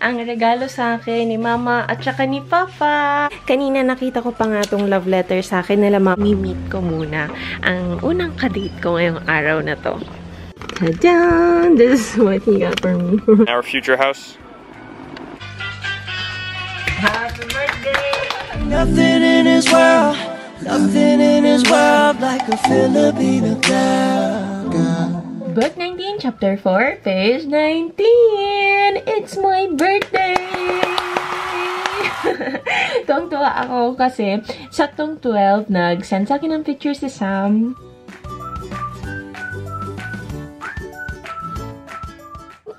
ang regalo sa akin ni Mama at saka ni Papa. Kanina nakita ko pa nga itong love letter sa akin nila Mami-meet ko muna ang unang kadate ko ngayong araw na to. Ta-da! This is what he got for me. Our future house. Happy birthday! Nothing in this world like a Filipino girl. Book 19, Chapter 4, Page 19! It's my birthday! Tuwang-tuwa ako kasi saktong 12, nag-send sa akin ng picture si Sam.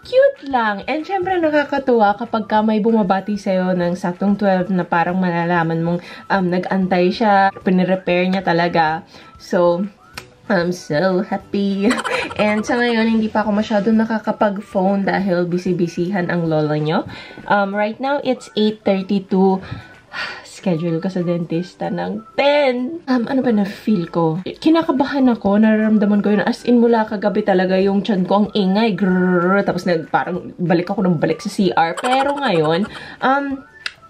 Cute lang. And syempre nakakatuwa kapag ka may bumabati sa'yo ng saktong 12 na parang malalaman mong nag-antay siya, pinirepair niya talaga. So, I'm so happy. And sa ngayon, hindi pa ako masyadong nakakapag-phone dahil busy-busyhan ang lola nyo. Right now, it's 8:32. Schedule ko sa dentista ng 10. Ano ba na-feel ko? Kinakabahan ako. Nararamdaman ko yun. As in, mula kagabi talaga yung tiyan ko ang ingay. Grrrr, tapos parang balik ako ng balik sa CR. Pero ngayon,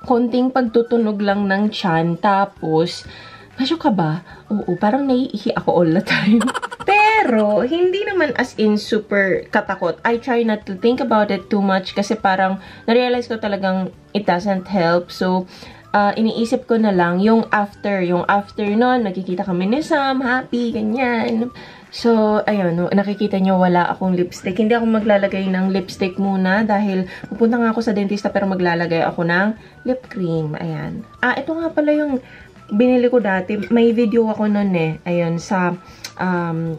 konting pagtutunog lang ng tiyan. Tapos, medyo kaba. Oo, parang naiihi ako all the time. Pero, hindi naman as in super katakot. I try not to think about it too much kasi parang na-realize ko talagang it doesn't help. So, iniisip ko na lang yung after. Yung after nun, nakikita kami ni Sam, happy, ganyan. So, ayun, nakikita nyo wala akong lipstick. Hindi ako maglalagay ng lipstick muna dahil pupunta nga ako sa dentista pero maglalagay ako ng lip cream. Ayan. Ito nga pala yung binili ko dati. May video ako nun eh. Ayun, sa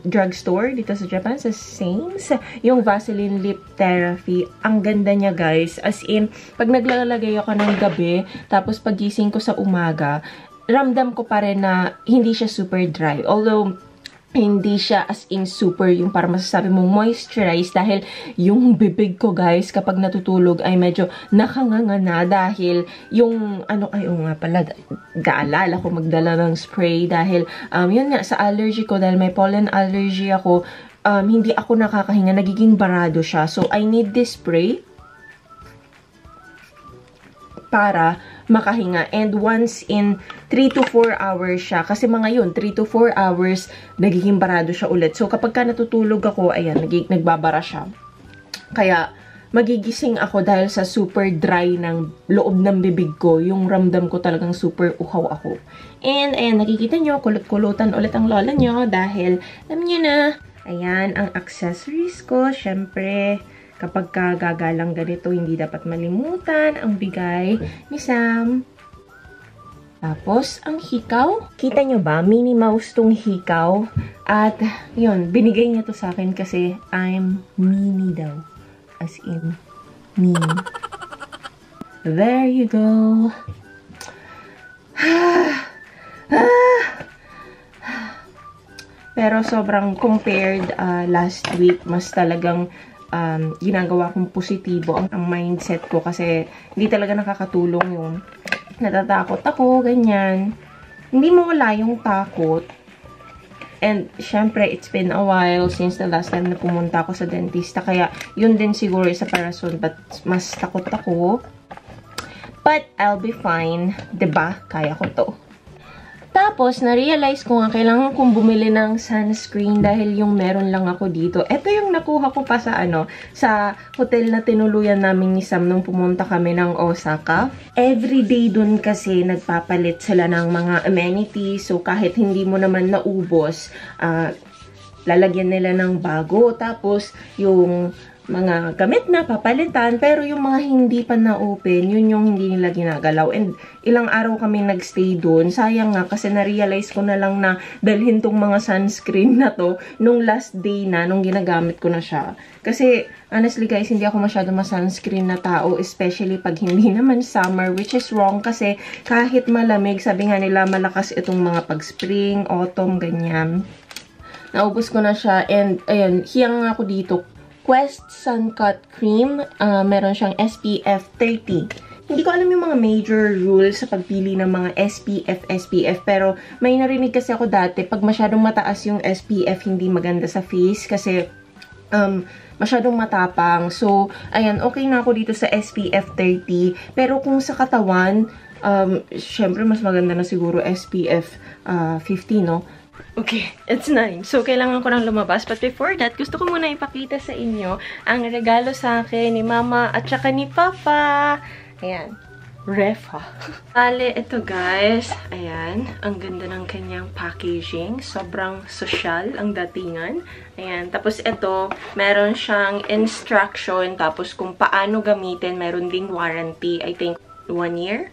drugstore dito sa Japan, sa Sames. Yung Vaseline Lip Therapy. Ang ganda niya, guys. As in, pag naglalagay ako ng gabi, tapos pagising ko sa umaga, ramdam ko pa rin na hindi siya super dry. Although, hindi siya as in super yung para masasabi mong moisturize dahil yung bibig ko, guys, kapag natutulog ay medyo nakanganga na dahil yung nga pala, gaalala ko magdala ng spray dahil yun nga sa allergy ko dahil may pollen allergy ako, hindi ako nakakahinga, nagiging barado siya. So, I need this spray para makahinga. And once in 3 to 4 hours siya. Kasi mga yun, 3 to 4 hours, nagiging barado siya ulit. So, kapag ka natutulog ako, ayan, nagbabara siya. Kaya, magigising ako dahil sa super dry ng loob ng bibig ko. Yung ramdam ko talagang super uhaw ako. And, ayan, nakikita nyo, kulot-kulutan ulit ang lola nyo dahil, alam nyo na, ayan, ang accessories ko, syempre, kapag gagalang ganito, hindi dapat malimutan ang bigay ni Sam. Tapos, ang hikaw. Kita nyo ba? Minnie Mouse tong hikaw. At, yun, binigay niya to sa akin kasi I'm Minnie daw. As in, Minnie. There you go. Pero sobrang compared last week, mas talagang ginagawa kong positibo ang mindset ko kasi hindi talaga nakakatulong yung natatakot ako, ganyan. Hindi mawala yung takot. And, syempre, it's been a while since the last time na pumunta ako sa dentista. Kaya, yun din siguro isa para rason but mas takot ako. But, I'll be fine. Diba? Kaya ko to. Tapos, na-realize ko nga, kailangan kong bumili ng sunscreen dahil yung meron lang ako dito. Ito yung nakuha ko pa sa sa hotel na tinuluyan namin ni Sam nung pumunta kami ng Osaka. Everyday dun kasi nagpapalit sila ng mga amenities. So, kahit hindi mo naman naubos, lalagyan nila ng bago. Tapos, yung mga gamit na papalitan, pero yung mga hindi pa na-open, yun yung hindi nila ginagalaw. And ilang araw kami nagstay doon. Sayang nga kasi na-realize ko na lang na dalhin tong mga sunscreen na to nung last day na, nung ginagamit ko na siya. Kasi honestly guys, hindi ako masyado ma-sunscreen na tao, especially pag hindi naman summer, which is wrong kasi kahit malamig, sabi nga nila malakas itong mga pag-spring, autumn, ganyan. Naubos ko na siya and ayan, hiyang ako dito. Quest Sun Cut Cream. Meron siyang SPF 30. Hindi ko alam yung mga major rules sa pagpili ng mga SPF. Pero may narinig kasi ako dati, pag masyadong mataas yung SPF, hindi maganda sa face. Kasi masyadong matapang. So, ayan, okay na ako dito sa SPF 30. Pero kung sa katawan, syempre mas maganda na siguro SPF 50, no? Okay, it's 9. So, kailangan ko nang lumabas. But before that, gusto ko muna ipakita sa inyo ang regalo sa akin ni Mama at saka ni Papa. Ayan. Refa. Ale, ito guys. Ayan. Ang ganda ng kanyang packaging. Sobrang social ang datingan. Ayan. Tapos ito, meron siyang instruction. Tapos kung paano gamitin, meron ding warranty. I think 1 year.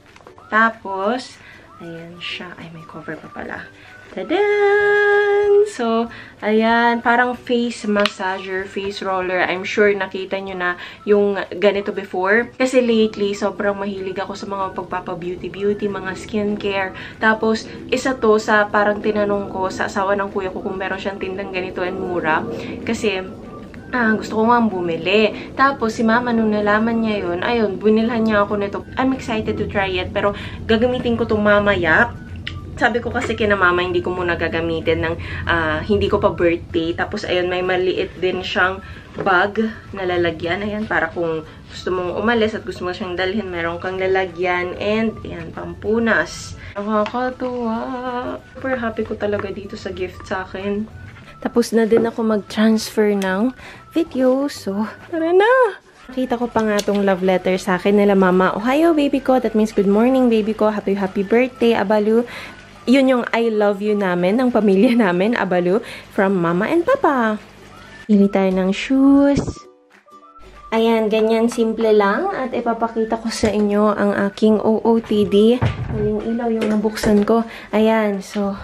Tapos, ayan siya. Ay, may cover pa pala. Tadan! So, ayan, parang face massager, face roller. I'm sure nakita nyo na yung ganito before. Kasi lately, sobrang mahilig ako sa mga pagpapa-beauty-beauty, mga skincare. Tapos, isa to sa parang tinanong ko sa asawa ng kuya ko kung meron siyang tindang ganito and mura. Kasi, gusto ko nga bumili. Tapos, si Mama, nung nalaman niya yun, ayun, binilhan niya ako nito. I'm excited to try it, pero gagamitin ko itong mamaya. Sabi ko kasi kina Mama, hindi ko muna gagamitin ng hindi ko pa birthday. Tapos, ayun, may maliit din siyang bag na lalagyan. Ayan, para kung gusto mong umalis at gusto mo siyang dalhin, meron kang lalagyan. And, ayan, pampunas. Nakakatuwa. Super happy ko talaga dito sa gift sa akin. Tapos na din ako mag-transfer ng video. So, tara na! Nakita ko pa nga itong love letter sa akin nila Mama. Ohayo, baby ko. That means good morning, baby ko. Happy, happy birthday, Abalu. Yun yung I love you namin, ng pamilya namin, Abalu, from Mama and Papa. Pili tayo ng shoes. Ayan, ganyan simple lang. At ipapakita ko sa inyo ang aking OOTD. Maling ilaw yung nabuksan ko. Ayan, so,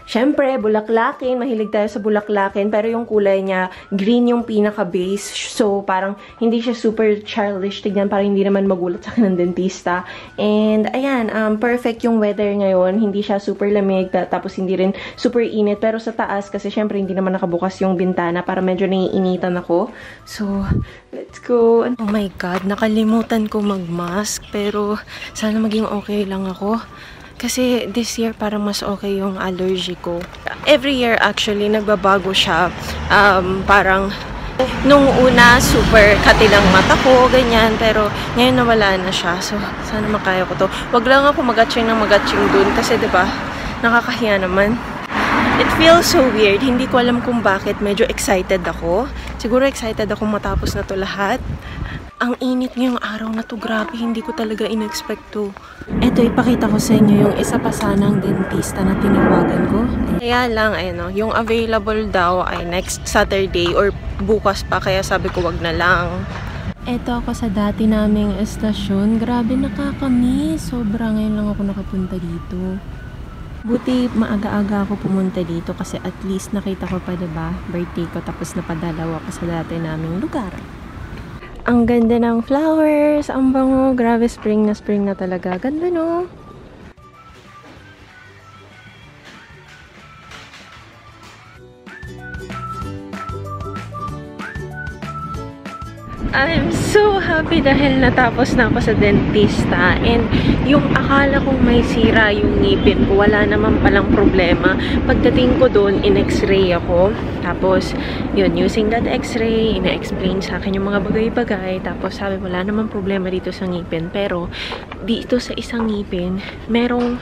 syempre, bulaklakin. Mahilig tayo sa bulaklakin. Pero yung kulay niya, green yung pinaka-base. So, parang hindi siya super childish. Tignan, parang hindi naman magulat sa akin ng dentista. And, ayan, perfect yung weather ngayon. Hindi siya super lamig. Tapos, hindi rin super init. Pero sa taas, kasi syempre, hindi naman nakabukas yung bintana. Para medyo naiinitan ako. So, let's go. Oh my God, nakalimutan ko mag-mask. Pero, sana maging okay lang ako. Kasi this year parang mas okay yung allergy ko. Every year actually nagbabago siya. Parang nung una super katilang mata ko, ganyan. Pero ngayon nawala na siya. So sana makaya ko to. Wag lang ako mag-atching ng mag-atching dun. Kasi diba, nakakahiya naman. It feels so weird. Hindi ko alam kung bakit. Medyo excited ako. Siguro excited ako matapos na to lahat. Ang init ngayong araw na to, grabe, hindi ko talaga in-expect to. Eto, ipakita ko sa inyo yung isa pa sanang dentista na tinawagan ko. Kaya lang, ayun, yung available daw ay next Saturday or bukas pa, kaya sabi ko wag na lang. Eto ako sa dati naming estasyon. Grabe, nakakamiss. Sobra, ngayon lang ako nakapunta dito. Buti maaga-aga ako pumunta dito kasi at least nakita ko pa, diba, birthday ko, tapos napadalaw ako sa dati naming lugar. Ang ganda ng flowers, ang bango, grabe, spring na talaga. Ganda, no? I'm so happy dahil natapos na ako sa dentista. And yung akala kong may sira yung ngipin ko, wala naman palang problema. Pagdating ko doon, in-x-ray ako. Tapos, yun, using that x-ray, ina-explain sa akin yung mga bagay-bagay. Tapos sabi, wala naman problema dito sa ngipin. Pero, dito sa isang ngipin, merong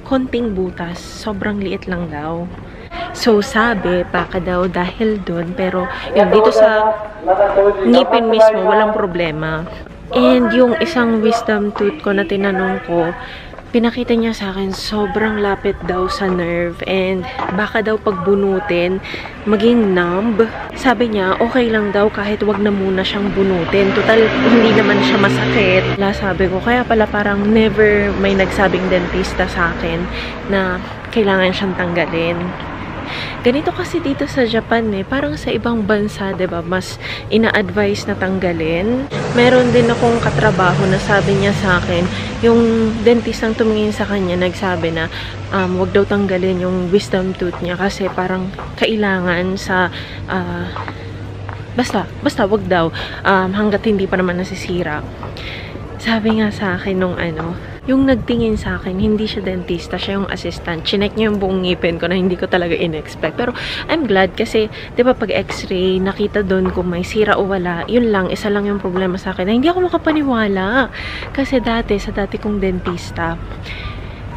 konting butas. Sobrang liit lang daw. So, sabi, baka daw dahil dun. Pero, yun, dito sa ngipin mismo, walang problema. And yung isang wisdom tooth ko na tinanong ko, pinakita niya sa akin, sobrang lapit daw sa nerve. And baka daw pagbunutin, maging numb. Sabi niya, okay lang daw kahit wag na muna siyang bunutin. Total, hindi naman siya masakit. Sabi ko, kaya pala parang never may nagsabing dentista sa akin na kailangan siyang tanggalin. Ganito kasi dito sa Japan parang sa ibang bansa, 'di ba, mas ina-advise na tanggalin. Meron din akong katrabaho na sabi niya sa akin, yung dentistang tumingin sa kanya, nagsabi na wag daw tanggalin yung wisdom tooth niya kasi parang kailangan sa basta wag daw hangga't hindi pa naman nasisira. Sabi nga sa akin nung yung nagtingin sa akin, hindi siya dentista, siya yung assistant. Chinek niya yung buong ngipin ko na hindi ko talaga in-expect. Pero I'm glad kasi, di ba pag x-ray, nakita doon kung may sira o wala. Yun lang, isa lang yung problema sa akin na hindi ako makapaniwala. Kasi sa dati kong dentista,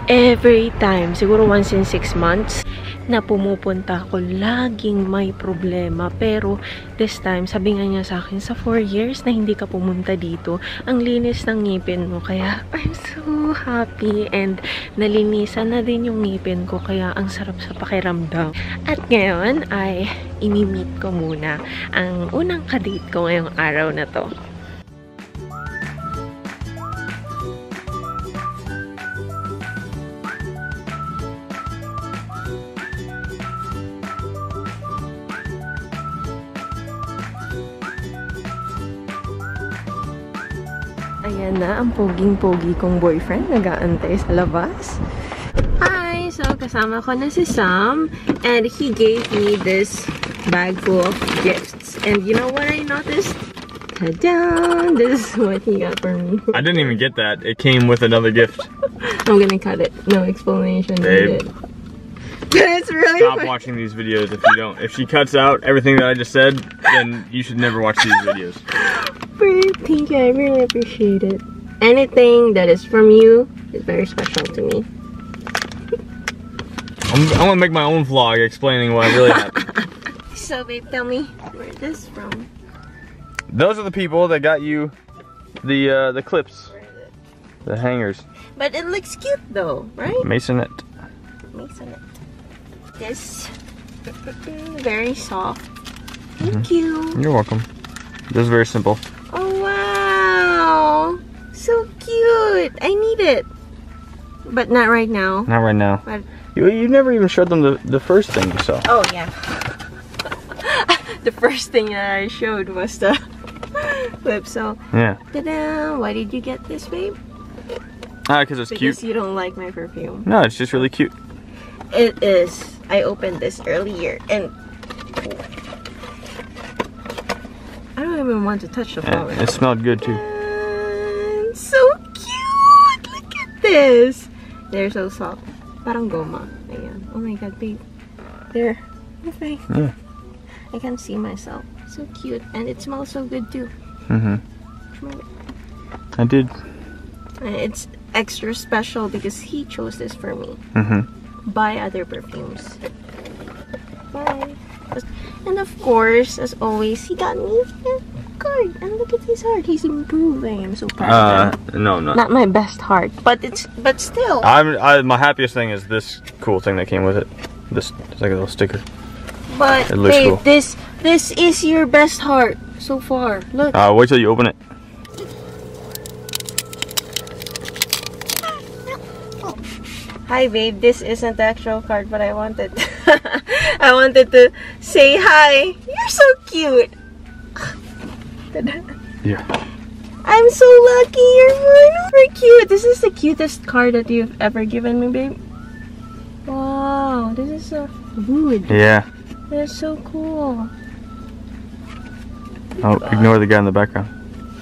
every time, siguro once in 6 months, na pumupunta ako, laging may problema. Pero this time, sabi nga niya sa akin, sa 4 years na hindi ka pumunta dito, ang linis ng ngipin mo. Kaya I'm so happy and nalinisan na din yung ngipin ko. Kaya ang sarap sa pakiramdam. At ngayon ay imi-meet ko muna ang unang kadate ko ngayong araw na to. Ayan na, ang poging-pogi kong boyfriend nag-aantay sa labas. Hi! So, kasama ko na si Sam and he gave me this bag full of gifts. And you know what I noticed? Ta-da! This is what he got for me. I didn't even get that. It came with another gift. I'm gonna cut it. No explanation Babe. needed. It's really Stop watching these videos if you don't. If she cuts out everything that I just said, then you should never watch these videos. Thank you, I really appreciate it. Anything that is from you is very special to me. I'm gonna make my own vlog explaining what really happened. So babe, tell me where this from? Those are the people that got you the clips, the hangers. But it looks cute though, right? Masonite. Masonite. This very soft. Thank you. You're welcome. This is very simple. Oh wow, so cute. I need it, but not right now. Not right now. But You never even showed them the first thing you saw. oh yeah. The first thing that I showed was the clip. So Yeah. ta-da! Why did you get this, babe? Because it's Because cute. you don't like my perfume. No, it's just really cute. It is. I opened this earlier and I don't even want to touch the flower. It smelled good too. And so cute! Look at this! They're so soft. Parang goma. Ayan. Oh my god, babe. There. Okay. Yeah. I can see myself. So cute. And it smells so good too. Mhm. Smell it. I did. And it's extra special because he chose this for me. Mhm. Buy other perfumes. Bye. And of course, as always, he got me a card. And look at his heart. He's improving. I'm so proud of him. No. Not my best heart, but still. My happiest thing is this cool thing that came with it. This it's like a little sticker. But It looks babe, cool. this is your best heart so far. Look. Wait till you open it. Hi babe, this isn't the actual card, but I wanted I wanted to say hi. You're so cute. Yeah. I'm so lucky. You're super cute. This is the cutest card that you've ever given me, babe. Wow, this is so wood. Yeah. That's so cool. Oh, ignore the guy in the background.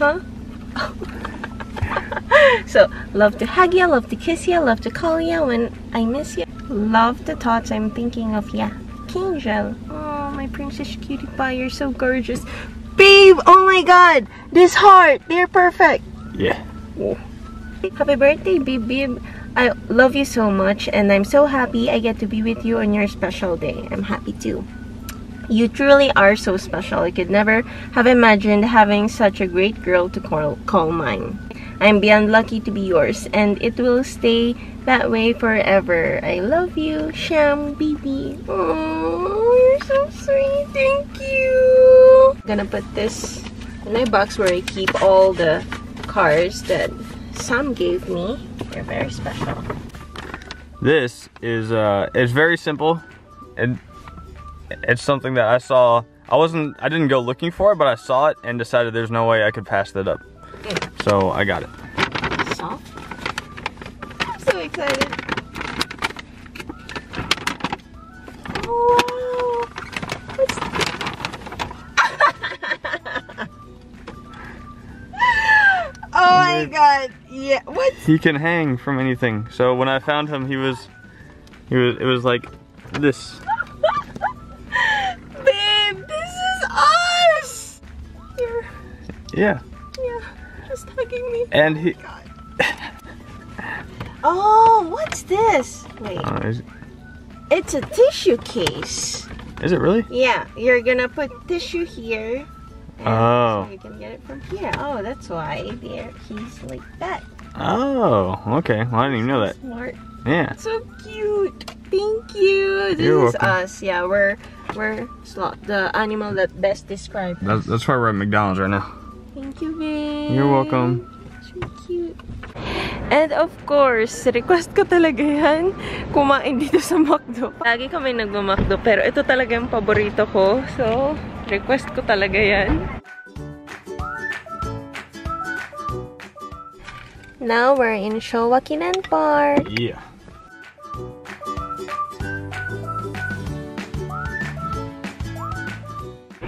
Huh? So, love to hug ya, love to kiss ya, love to call ya when I miss ya. Love the thoughts I'm thinking of ya. Angel. Oh, my princess cutie pie, you're so gorgeous. Babe, oh my god, this heart, they're perfect. Yeah. Happy birthday, babe. I love you so much and I'm so happy I get to be with you on your special day. I'm happy too. You truly are so special. I could never have imagined having such a great girl to call mine. I'm beyond lucky to be yours and it will stay that way forever. I love you, Sham, baby. Oh, you're so sweet. Thank you. I'm gonna put this in my box where I keep all the cards that Sam gave me. They're very special. This is it's very simple, and it's something that I saw. I didn't go looking for it, but I saw it and decided there's no way I could pass that up. So I got it. Soft. I'm so excited. Oh, wow. What's oh my god. god! Yeah, what? He can hang from anything. So when I found him, it was like this. Babe, this is us! Here. Yeah. Yeah, just hugging me. And he. Oh, what's this? Wait. Is It's a tissue case. it really? Yeah, you're gonna put tissue here. And Oh. So you can get it from here. Oh, that's why he's like that. Oh, okay. Well, I didn't even know that. Smart. Yeah. So cute. Thank you. This You're is welcome. us. Yeah, we're sloth, the animal that best described. That's why we're at McDonald's right now. Thank you, babe. You're welcome. So cute. And of course, request ko talaga yan, kumain dito sa McDo. Lagi kami nagma-McDo, pero ito talaga yung paborito ko. So, request ko talaga yan. Now we're in Showakinan Park. Yeah.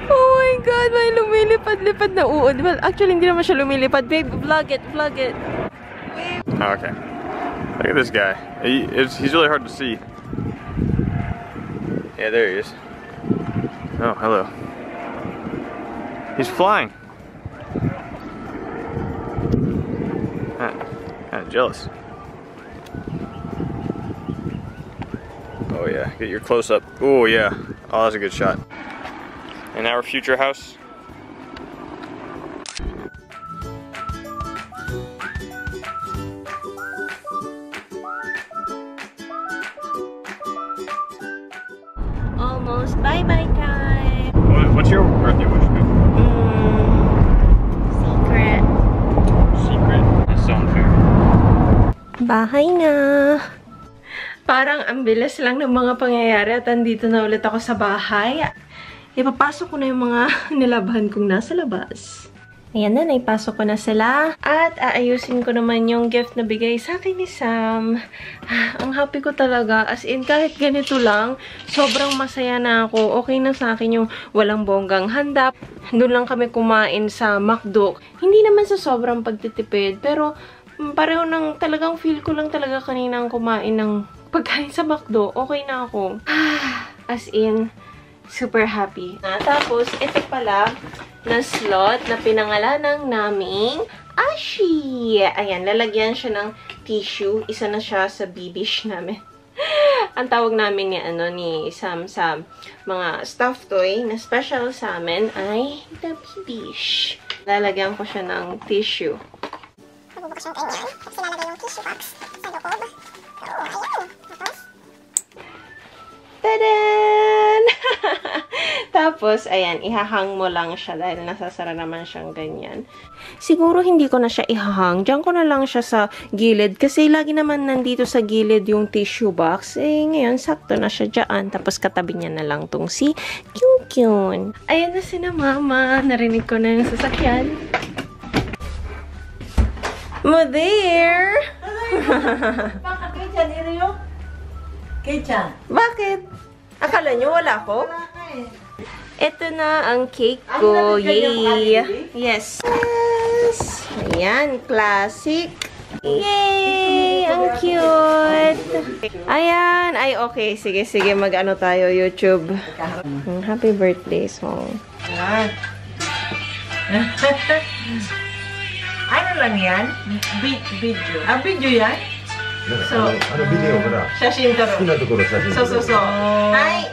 Oh my God, may lumilipad-lipad na uod. Well, actually, hindi naman siya lumilipad. Babe, vlog it, vlog it. Oh, okay. Look at this guy. He's really hard to see. Yeah, there he is. Oh, hello. He's flying. Kind of jealous. Oh yeah, get your close up. Oh yeah. Oh, that's a good shot. And our future house. Almost bye-bye time. What's your birthday wish? Secret. Secret. That's so unfair. Bahay na. Parang ang bilis lang ng mga pangyayari at andito na ulit ako sa bahay. Ipapasok ko na yung mga nilabahan kong nasa labas. Ayan na, naipasok ko na sila. At aayusin ko naman yung gift na bigay sa akin ni Sam. Ang happy ko talaga. As in, kahit ganito lang, sobrang masaya na ako. Okay na sa akin yung walang bonggang handa. Doon lang kami kumain sa McDo. Hindi naman sa sobrang pagtitipid, pero pareho nang talagang feel ko lang talaga kaninang kumain ng pagkain sa McDo. Okay na ako. As in, super happy. Tapos, ito pala na slot na pinangalanang naming Ashi. Ayan, lalagyan siya ng tissue. Isa na siya sa bibish namin. Ang tawag namin ni Sam sa mga stuffed toy na special sa amin ay the bibish. Lalagyan ko siya ng tissue. Magbubukas yung ganyan. Tapos ilalagay yung tissue box sa loob. So, ayan. Tapos, tadan! Tapos, ayan, ihahang mo lang siya dahil nasasara naman siyang ganyan. Siguro hindi ko na siya ihahang. Diyan ko na lang siya sa gilid kasi lagi naman nandito sa gilid yung tissue box. Eh, ngayon, sakto na siya dyan. Tapos, katabi niya na lang tong si Kyun-Kyun. Ayan na si na mama. Narinig ko na yung sasakyan. Mo there! Bakit Keichan, iriyo? Keichan. Bakit? Akala nyo wala ko? Wala ka eh. Ito na ang cake ko. Yay! Yes! Yes! Ayan, classic. Yay! Ang cute! Ayan! Ay, okay. Sige, sige. Mag-ano tayo, YouTube. Happy birthday song. Yan. Ano lang yan? Video. Ah, video yan? So, ビデオほら、写真撮る。好きなところ写真撮る。そうそうそう。はい。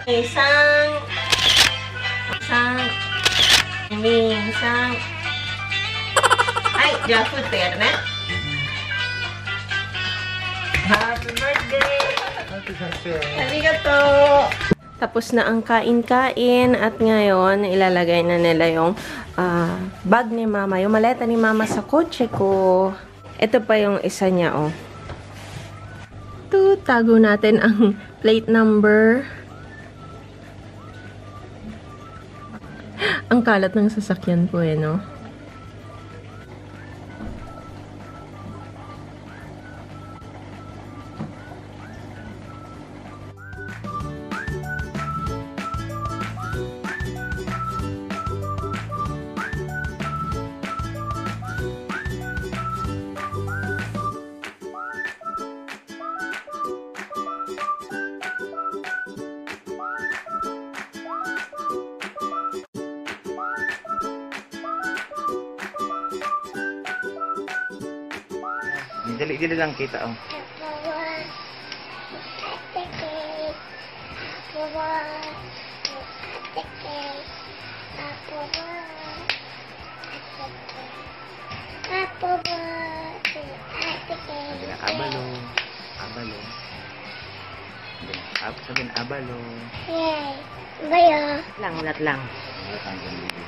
minsan. はい。じゃあ、振ってやるね。Happy birthday! ありがとう! Tapos na ang kain-kain at ngayon, ilalagay na nila yung bag ni mama, yung maleta ni mama sa kotse ko. Ito pa yung isa niya, oh. Ito, tago natin ang plate number. Ang kalat ng sasakyan ko, eh, no? Dili lang kita, oh. Abalo. Sabihin, abalo. Yay. Bayo. Ulat lang.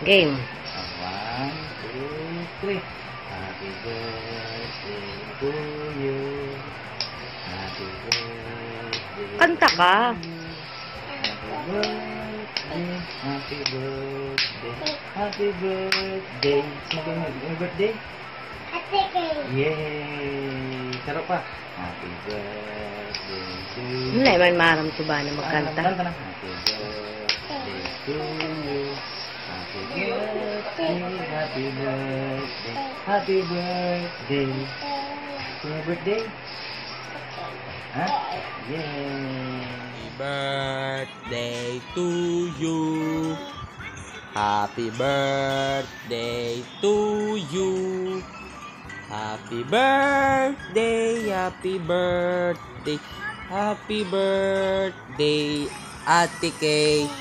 Game. 1, 2, 3. Happy birthday to you. Happy birthday. Kanta ka. Happy birthday. Happy birthday. Happy birthday. Yay! Sarap pa. Happy birthday to you. Hindi man maramtuba na magkanta. Kanta na. Happy birthday to you. Happy birthday. Happy birthday. Happy birthday. Happy birthday. Ha? Yay! Happy birthday to you. Happy birthday to you. Happy birthday, happy birthday, happy birthday, Ate Kay.